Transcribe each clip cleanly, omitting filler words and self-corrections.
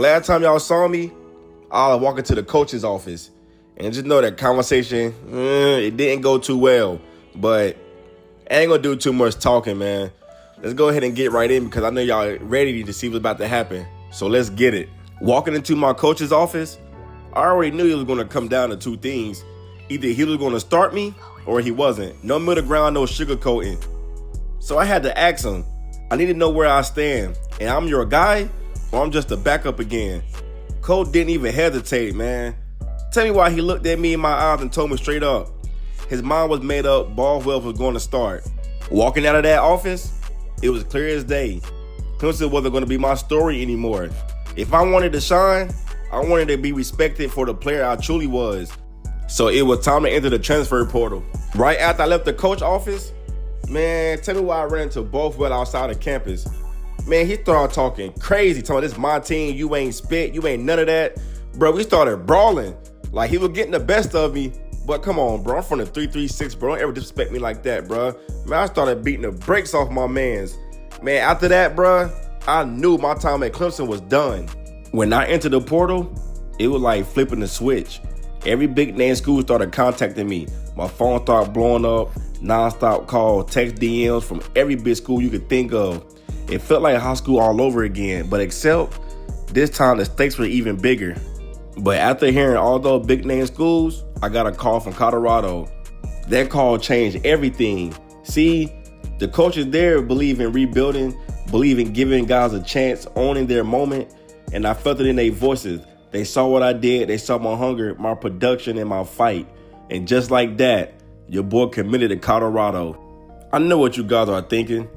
Last time y'all saw me, I was walking to the coach's office. And just know that conversation, it didn't go too well. But I ain't gonna do too much talking, man. Let's go ahead and get right in because I know y'all ready to see what's about to happen. So let's get it. Walking into my coach's office, I already knew it was gonna come down to two things. Either he was gonna start me or he wasn't. No middle ground, no sugarcoating. So I had to ask him, I need to know where I stand. And I'm your guy or I'm just a backup again. Coach didn't even hesitate, man. Tell me why he looked at me in my eyes and told me straight up. His mind was made up, Baldwell was going to start. Walking out of that office, it was clear as day. Clemson wasn't going to be my story anymore. If I wanted to shine, I wanted to be respected for the player I truly was. So it was time to enter the transfer portal. Right after I left the coach office, man, tell me why I ran into Baldwell outside of campus. Man, he started talking crazy, telling this my team, you ain't spit, you ain't none of that. Bro, we started brawling. Like he was getting the best of me. But come on, bro, I'm from the 336, bro. Don't ever disrespect me like that, bro. Man, I started beating the brakes off my mans. Man, after that, bro, I knew my time at Clemson was done. When I entered the portal, it was like flipping the switch. Every big name school started contacting me. My phone started blowing up, nonstop calls, text DMs from every big school you could think of. It felt like high school all over again, but except this time the stakes were even bigger. But after hearing all those big name schools, I got a call from Colorado. That call changed everything. See, the coaches there believe in rebuilding, believe in giving guys a chance, owning their moment, and I felt it in their voices. They saw what I did, they saw my hunger, my production, and my fight. And just like that, your boy committed to Colorado. I know what you guys are thinking.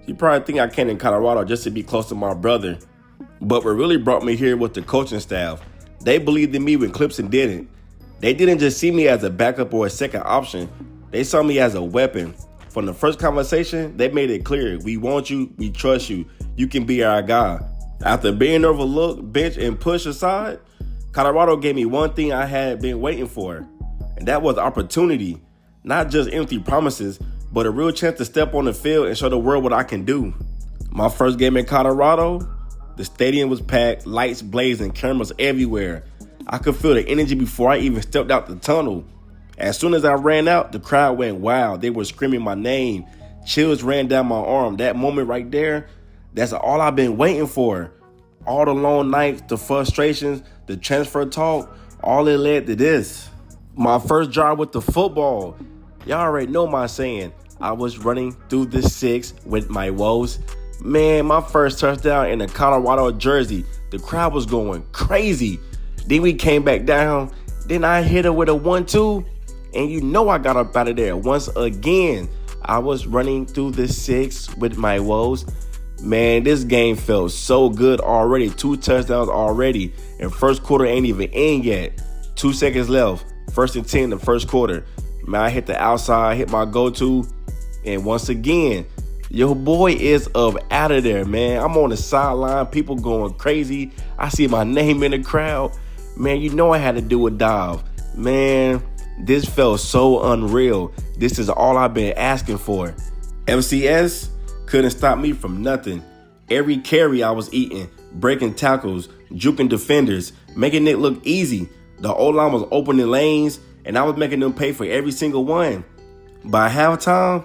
You probably think I came in Colorado just to be close to my brother. But what really brought me here was the coaching staff. They believed in me when Clemson didn't. They didn't just see me as a backup or a second option. They saw me as a weapon. From the first conversation, they made it clear. We want you. We trust you. You can be our guy. After being overlooked, benched, and pushed aside, Colorado gave me one thing I had been waiting for. And that was opportunity. Not just empty promises, but a real chance to step on the field and show the world what I can do. My first game in Colorado, the stadium was packed, lights blazing, cameras everywhere. I could feel the energy before I even stepped out the tunnel. As soon as I ran out, the crowd went wild. They were screaming my name. Chills ran down my arm. That moment right there, that's all I've been waiting for. All the long nights, the frustrations, the transfer talk, all it led to this. My first drive with the football. Y'all already know my saying. I was running through the six with my woes. Man, my first touchdown in a Colorado jersey. The crowd was going crazy. Then we came back down. Then I hit her with a 1-2. And you know I got up out of there once again. I was running through the six with my woes. Man, this game felt so good already. 2 touchdowns already. And first quarter ain't even in yet. 2 seconds left. 1st and 10 in the first quarter. Man, I hit the outside, hit my go-to. And once again, your boy is up out of there, man. I'm on the sideline, people going crazy. I see my name in the crowd. Man, you know I had to do a dive. Man, this felt so unreal. This is all I've been asking for. FCS couldn't stop me from nothing. Every carry I was eating, breaking tackles, juking defenders, making it look easy. The O-line was opening lanes, and I was making them pay for every single one. By halftime,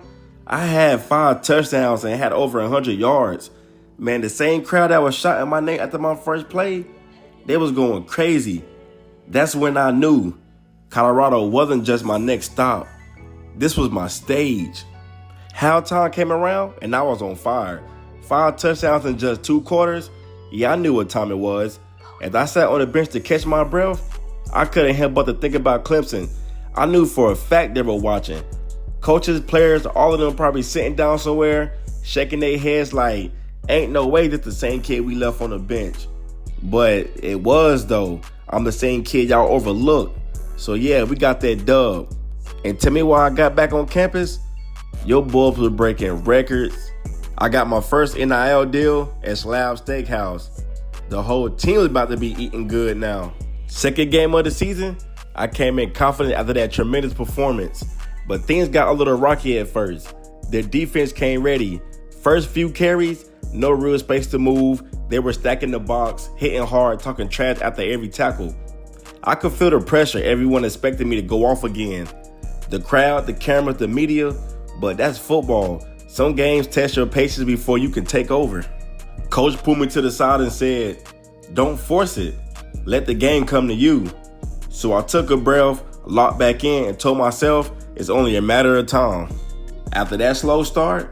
I had 5 touchdowns and had over 100 yards. Man, the same crowd that was shouting my name after my first play, they was going crazy. That's when I knew Colorado wasn't just my next stop. This was my stage. Halftime came around and I was on fire. 5 touchdowns in just 2 quarters. Yeah, I knew what time it was. As I sat on the bench to catch my breath, I couldn't help but to think about Clemson. I knew for a fact they were watching. Coaches, players, all of them probably sitting down somewhere, shaking their heads like, ain't no way that's the same kid we left on the bench. But it was, though. I'm the same kid y'all overlooked. So, yeah, we got that dub. And tell me why I got back on campus? Your boys were breaking records. I got my first NIL deal at Slab Steakhouse. The whole team was about to be eating good now. Second game of the season, I came in confident after that tremendous performance. But things got a little rocky at first. Their defense came ready. First few carries, no real space to move. They were stacking the box, hitting hard, talking trash after every tackle. I could feel the pressure, everyone expected me to go off again. The crowd, the cameras, the media, but that's football. Some games test your patience before you can take over. Coach pulled me to the side and said, "Don't force it. Let the game come to you." So I took a breath, locked back in, and told myself it's only a matter of time. After that slow start,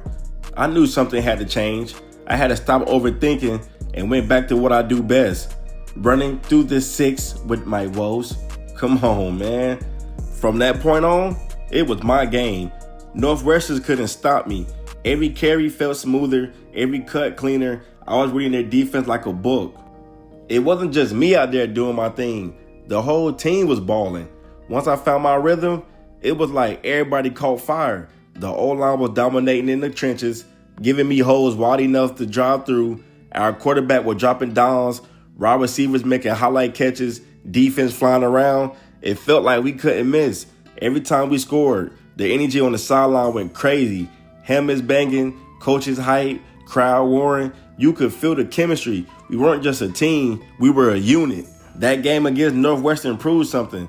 I knew something had to change. I had to stop overthinking and went back to what I do best, running through the six with my woes. Come on, man. From that point on, it was my game. Northwestern couldn't stop me. Every carry felt smoother, every cut cleaner. I was reading their defense like a book. It wasn't just me out there doing my thing. The whole team was balling. Once I found my rhythm, it was like everybody caught fire. The O-line was dominating in the trenches, giving me holes wide enough to drive through. Our quarterback was dropping downs, wide receivers making highlight catches, defense flying around. It felt like we couldn't miss. Every time we scored, the energy on the sideline went crazy. Helmets banging, coaches hype, crowd roaring. You could feel the chemistry. We weren't just a team, we were a unit. That game against Northwestern proved something.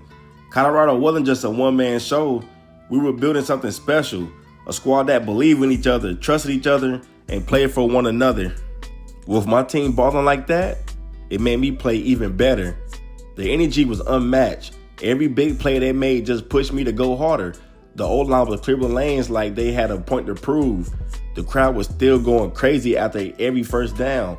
Colorado wasn't just a one-man show. We were building something special. A squad that believed in each other, trusted each other, and played for one another. With my team balling like that, it made me play even better. The energy was unmatched. Every big play they made just pushed me to go harder. The O-line was clearing lanes like they had a point to prove. The crowd was still going crazy after every first down.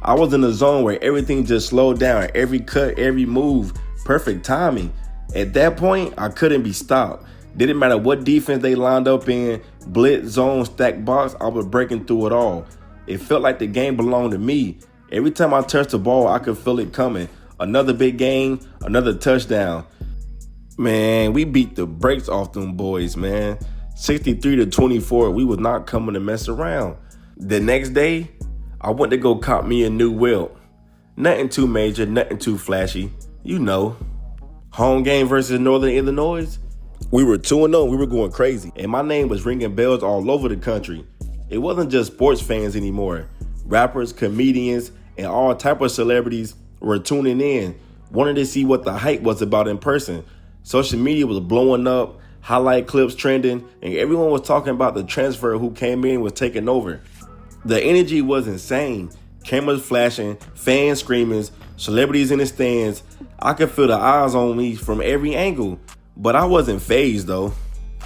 I was in a zone where everything just slowed down. Every cut, every move, perfect timing. At that point, I couldn't be stopped. Didn't matter what defense they lined up in, blitz, zone, stack box, I was breaking through it all. It felt like the game belonged to me. Every time I touched the ball, I could feel it coming. Another big game, another touchdown. Man, we beat the brakes off them boys, man. 63-24, we was not coming to mess around. The next day, I went to go cop me a new wheel. Nothing too major, nothing too flashy. You know, home game versus Northern Illinois. We were 2-0, we were going crazy. And my name was ringing bells all over the country. It wasn't just sports fans anymore. Rappers, comedians, and all type of celebrities were tuning in, wanting to see what the hype was about in person. Social media was blowing up, highlight clips trending, and everyone was talking about the transfer who came in and was taking over. The energy was insane. Cameras flashing, fans screaming, celebrities in the stands. I could feel the eyes on me from every angle, but I wasn't fazed though.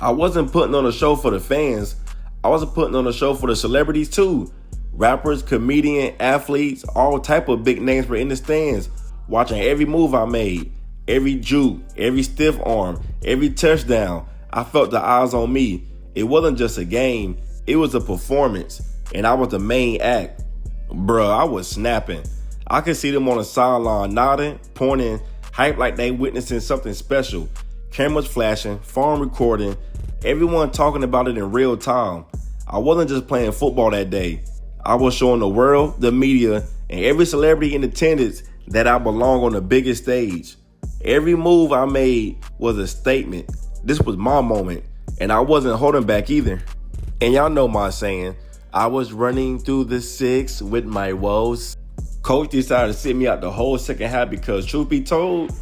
I wasn't putting on a show for the fans. I was putting on a show for the celebrities too. Rappers, comedians, athletes, all type of big names were in the stands, watching every move I made, every juke, every stiff arm, every touchdown. I felt the eyes on me. It wasn't just a game, it was a performance, and I was the main act. Bruh, I was snapping. I could see them on the sideline nodding, pointing, hyped like they witnessing something special. Cameras flashing, phone recording, everyone talking about it in real time. I wasn't just playing football that day. I was showing the world, the media, and every celebrity in attendance that I belong on the biggest stage. Every move I made was a statement. This was my moment, and I wasn't holding back either. And y'all know my saying, I was running through the six with my woes. Coach decided to sit me out the whole second half because, truth be told,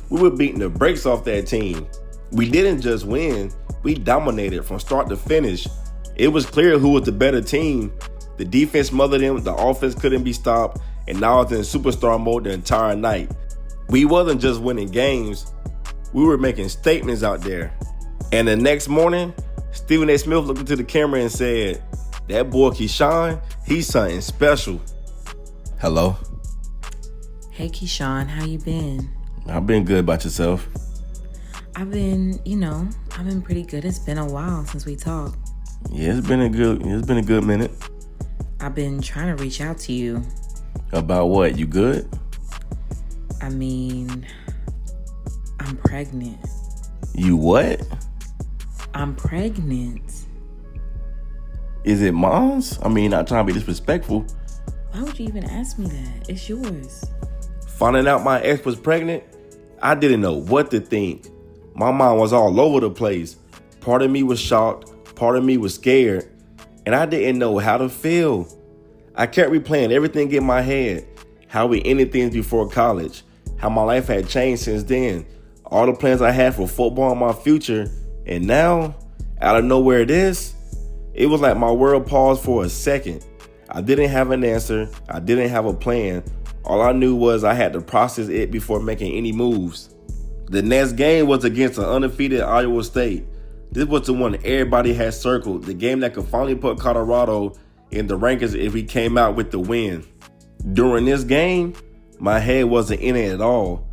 we were beating the brakes off that team. We didn't just win, we dominated from start to finish. It was clear who was the better team. The defense smothered them, the offense couldn't be stopped, and now I was in superstar mode the entire night. We wasn't just winning games, we were making statements out there. And the next morning, Stephen A. Smith looked into the camera and said, "That boy Keyshawn, he's something special." Hello? Hey Keyshawn, how you been? I've been good. About yourself? I've been pretty good. It's been a while since we talked. Yeah, it's been a good minute. I've been trying to reach out to you. About what? You good? I mean, I'm pregnant. You what? I'm pregnant. Is it mom's? I mean, not trying to be disrespectful. Why would you even ask me that? It's yours. Finding out my ex was pregnant, I didn't know what to think. My mind was all over the place. Part of me was shocked, part of me was scared, and I didn't know how to feel. I kept replaying everything in my head, how we ended things before college, how my life had changed since then, all the plans I had for football in my future, and now, out of nowhere it was like my world paused for a second. I didn't have an answer, I didn't have a plan. All I knew was I had to process it before making any moves. The next game was against an undefeated Iowa State. This was the one everybody had circled, the game that could finally put Colorado in the rankings if we came out with the win. During this game, my head wasn't in it at all.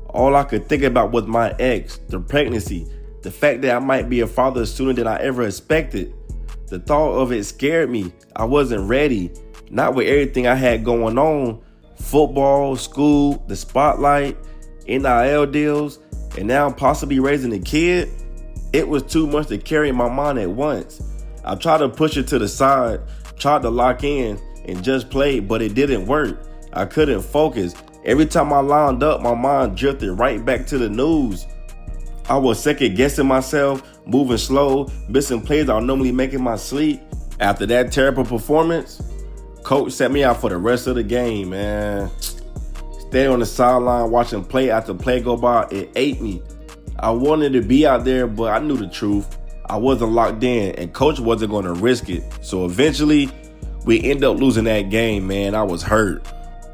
All I could think about was my ex, the pregnancy, the fact that I might be a father sooner than I ever expected. The thought of it scared me. I wasn't ready, not with everything I had going on. Football, school, the spotlight, NIL deals, and now possibly raising a kid. It was too much to carry in my mind at once. I tried to push it to the side, tried to lock in and just play, but it didn't work. I couldn't focus. Every time I lined up, my mind drifted right back to the news. I was second guessing myself, moving slow, missing plays I would normally make in my sleep. After that terrible performance, coach set me out for the rest of the game, man. Staying on the sideline, watching play after play go by, it ate me. I wanted to be out there, but I knew the truth. I wasn't locked in, and coach wasn't going to risk it. So eventually, we ended up losing that game, man. I was hurt.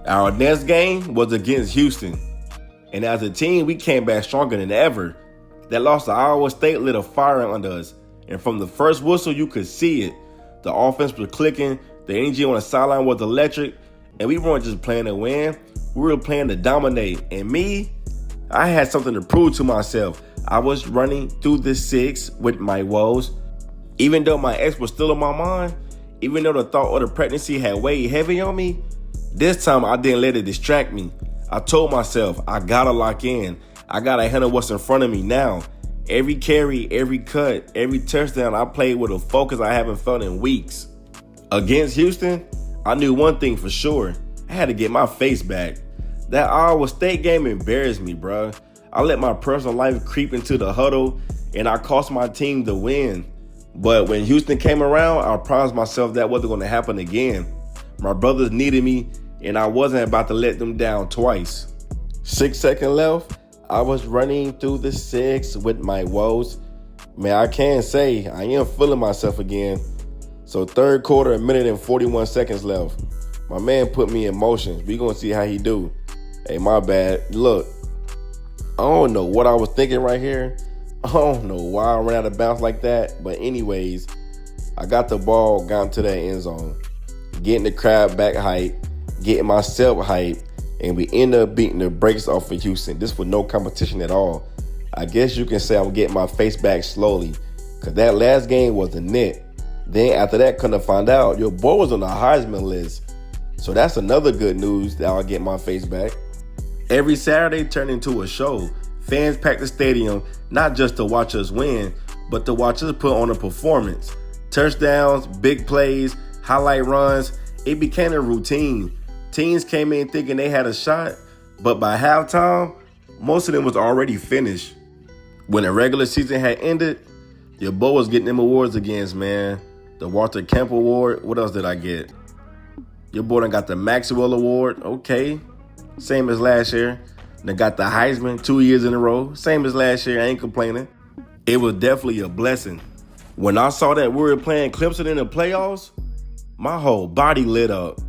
Our next game was against Houston. And as a team, we came back stronger than ever. That loss to Iowa State lit a fire under us. And from the first whistle, you could see it. The offense was clicking. The energy on the sideline was electric. And we weren't just playing to win. We were playing to dominate. And me, I had something to prove to myself. I was running through the 6 with my woes. Even though my ex was still in my mind, even though the thought of the pregnancy had weighed heavy on me, this time I didn't let it distract me. I told myself, I gotta lock in. I gotta handle what's in front of me now. Every carry, every cut, every touchdown, I played with a focus I haven't felt in weeks. Against Houston, I knew one thing for sure. I had to get my face back. That Iowa State game embarrassed me, bruh. I let my personal life creep into the huddle, and I cost my team the win. But when Houston came around, I promised myself that wasn't going to happen again. My brothers needed me, and I wasn't about to let them down twice. 6 seconds left. I was running through the 6 with my woes. Man, I can say I am feeling myself again. So third quarter, 1 minute and 41 seconds left. My man put me in motion. We gonna see how he do. Hey, my bad. Look, I don't know what I was thinking right here. I don't know why I ran out of bounds like that. But anyways, I got the ball, got into that end zone. Getting the crowd back hype, getting myself hype, and we end up beating the brakes off of Houston. This was no competition at all. I guess you can say I'm getting my face back slowly, because that last game was a net. Then after that, come to find out, your boy was on the Heisman list. So that's another good news that I'll get my face back. Every Saturday turned into a show. Fans packed the stadium, not just to watch us win, but to watch us put on a performance. Touchdowns, big plays, highlight runs, it became a routine. Teams came in thinking they had a shot, but by halftime, most of them was already finished. When the regular season had ended, your boy was getting them awards again, man. The Walter Kemp Award, what else did I get? Your boy done got the Maxwell Award, okay. Same as last year. Then got the Heisman 2 years in a row. Same as last year, I ain't complaining. It was definitely a blessing. When I saw that we were playing Clemson in the playoffs, my whole body lit up.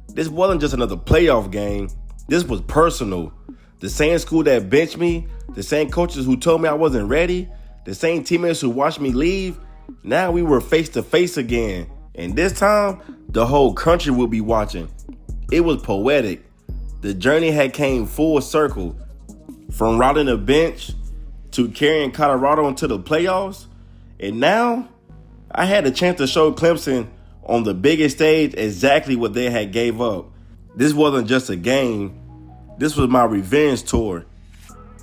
This wasn't just another playoff game. This was personal. The same school that benched me, the same coaches who told me I wasn't ready, the same teammates who watched me leave, now we were face to face again. And this time, the whole country would be watching. It was poetic. The journey had came full circle. From riding the bench to carrying Colorado into the playoffs. And now, I had a chance to show Clemson on the biggest stage exactly what they had gave up. This wasn't just a game. This was my revenge tour.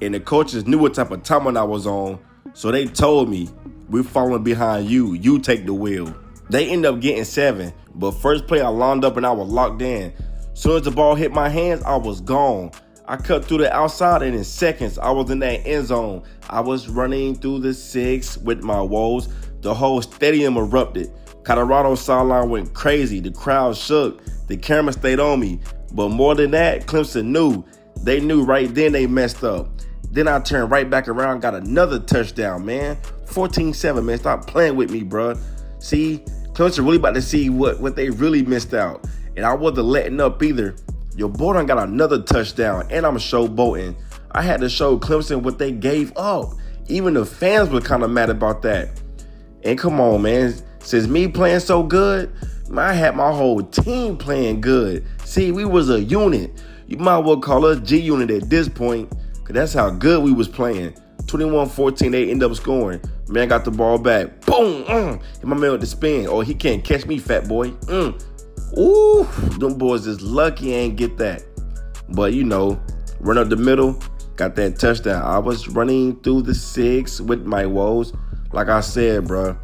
And the coaches knew what type of timing I was on. So they told me, we're following behind you. You take the wheel. They ended up getting 7. But first play I lined up and I was locked in. Soon as the ball hit my hands, I was gone. I cut through the outside and in seconds, I was in that end zone. I was running through the 6 with my woes. The whole stadium erupted. Colorado sideline went crazy. The crowd shook. The camera stayed on me. But more than that, Clemson knew. They knew right then they messed up. Then I turned right back around, got another touchdown, man. 14-7, man. Stop playing with me, bro. See, Clemson really about to see what they really missed out. And I wasn't letting up either. Your boy done got another touchdown, and I'm showboating. I had to show Clemson what they gave up. Even the fans were kind of mad about that. And come on, man. Since me playing so good, I had my whole team playing good. See, we was a unit. You might well call us G-Unit at this point, because that's how good we was playing. 21-14, they end up scoring. Man got the ball back. Boom! Hit my man with the spin. Oh, he can't catch me, fat boy. Ooh, them boys is lucky ain't get that. But, run up the middle, got that touchdown. I was running through the 6 with my woes. Like I said, bro,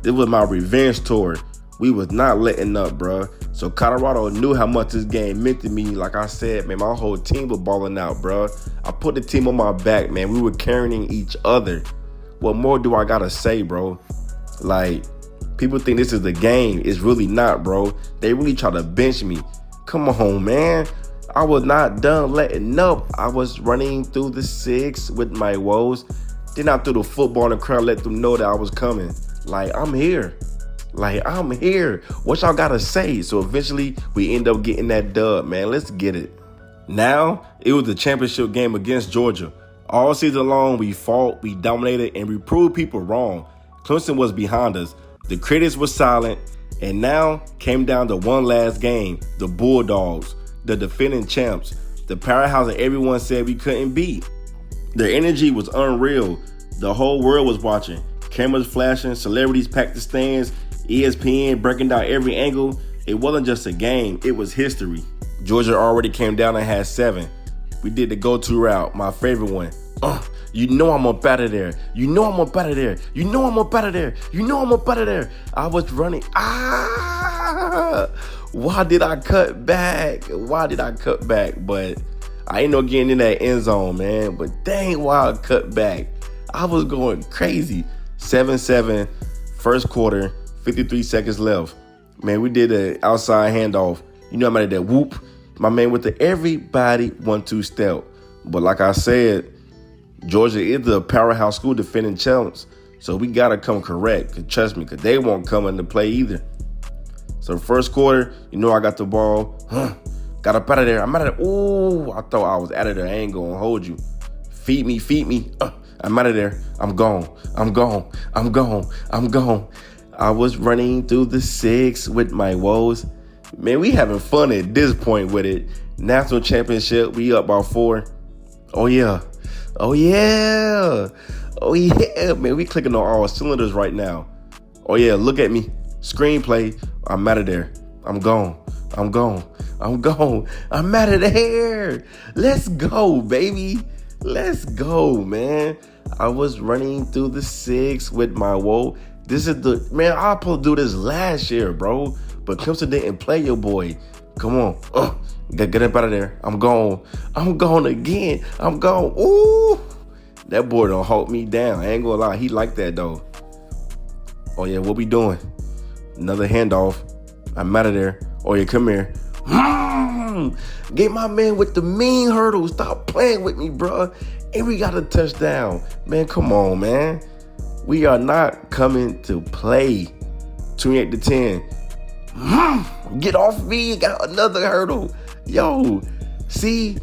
this was my revenge tour. We was not letting up, bro. So Colorado knew how much this game meant to me. Like I said, man, my whole team was balling out, bro. I put the team on my back, man. We were carrying each other. What more do I gotta say, bro? Like, people think this is the game. It's really not, bro. They really try to bench me. Come on, man. I was not done letting up. I was running through the 6 with my woes. Then I threw the football in the crowd, let them know that I was coming. Like, I'm here. What y'all gotta say? So eventually, we end up getting that dub, man. Let's get it. Now, it was the championship game against Georgia. All season long, we fought, we dominated, and we proved people wrong. Clemson was behind us. The critics were silent, and now came down to one last game. The Bulldogs, the defending champs, the powerhouse that everyone said we couldn't beat. Their energy was unreal. The whole world was watching. Cameras flashing, celebrities packed the stands, ESPN breaking down every angle. It wasn't just a game, it was history. Georgia already came down and had 7. We did the go-to route, my favorite one. I'm up out of there. I'm up out of there. I'm up out of there. I'm up out of there. I was running. Why did I cut back? But I ain't no getting in that end zone, man. But dang, why I cut back. I was going crazy. 7-7, first quarter, 53 seconds left. Man, we did an outside handoff. I'm at that whoop. My man with the everybody 1-2 step. But like I said, Georgia is the powerhouse school defending champs. So we got to come correct. Cause trust me, because they won't come into play either. So first quarter, I got the ball. Got up out of there. I'm out of there. Ooh, I thought I was out of there. I ain't going to hold you. Feed me. I'm out of there. I'm gone. I was running through the 6 with my woes. Man, we having fun at this point with it. National championship, we up by 4. Oh yeah, man, we clicking on all cylinders right now. Oh yeah, look at me. Screenplay, I'm out of there. I'm gone. I'm out of there. Let's go, baby. Let's go, man. I was running through the 6 with my woe. This is I was supposed to do this last year, bro. But Clemson didn't play your boy. Come on. Get up out of there. I'm gone again. I'm gone. Ooh. That boy don't hold me down. I ain't gonna lie. He like that, though. Oh, yeah. What we doing? Another handoff. I'm out of there. Oh, yeah. Come here. Get my man with the mean hurdle. Stop playing with me, bro. And we got a touchdown. Man, come on, man. We are not coming to play. 28-10. Get off me. Got another hurdle. Yo, see,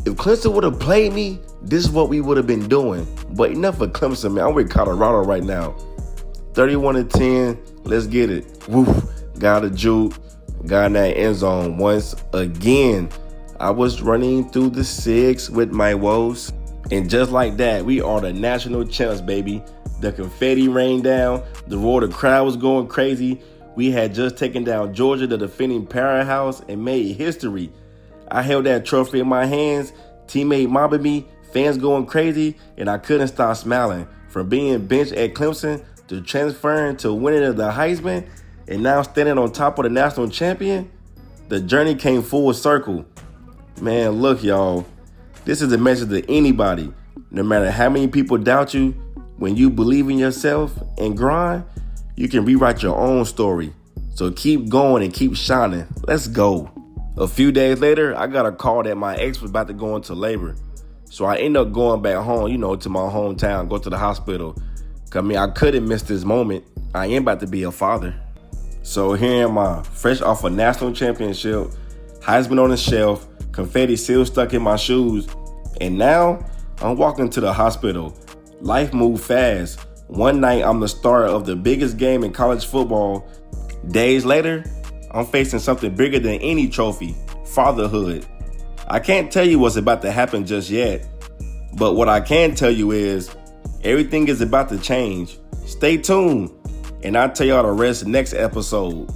if Clemson would have played me, this is what we would have been doing. But enough of Clemson, man. I'm with Colorado right now. 31-10. Let's get it. Woof. Got a juke. Got in that end zone once again. I was running through the 6 with my woes. And just like that, we are the national champs, baby. The confetti rained down. The roar of the crowd was going crazy. We had just taken down Georgia, the defending powerhouse, and made history. I held that trophy in my hands, teammate mobbing me, fans going crazy, and I couldn't stop smiling. From being benched at Clemson to transferring to winning the Heisman, and now standing on top of the national champion, the journey came full circle. Man, look, y'all, this is a message to anybody. No matter how many people doubt you, when you believe in yourself and grind, You can rewrite your own story. So keep going and keep shining. Let's go. A few days later, I got a call that my ex was about to go into labor. So I ended up going back home, to my hometown, go to the hospital. I couldn't miss this moment. I am about to be a father. So here am I, fresh off a national championship, Heisman on the shelf, confetti still stuck in my shoes. And now I'm walking to the hospital. Life moved fast. One night I'm the star of the biggest game in college football. Days later, I'm facing something bigger than any trophy, fatherhood. I can't tell you what's about to happen just yet, but what I can tell you is everything is about to change. Stay tuned, and I'll tell y'all the rest next episode.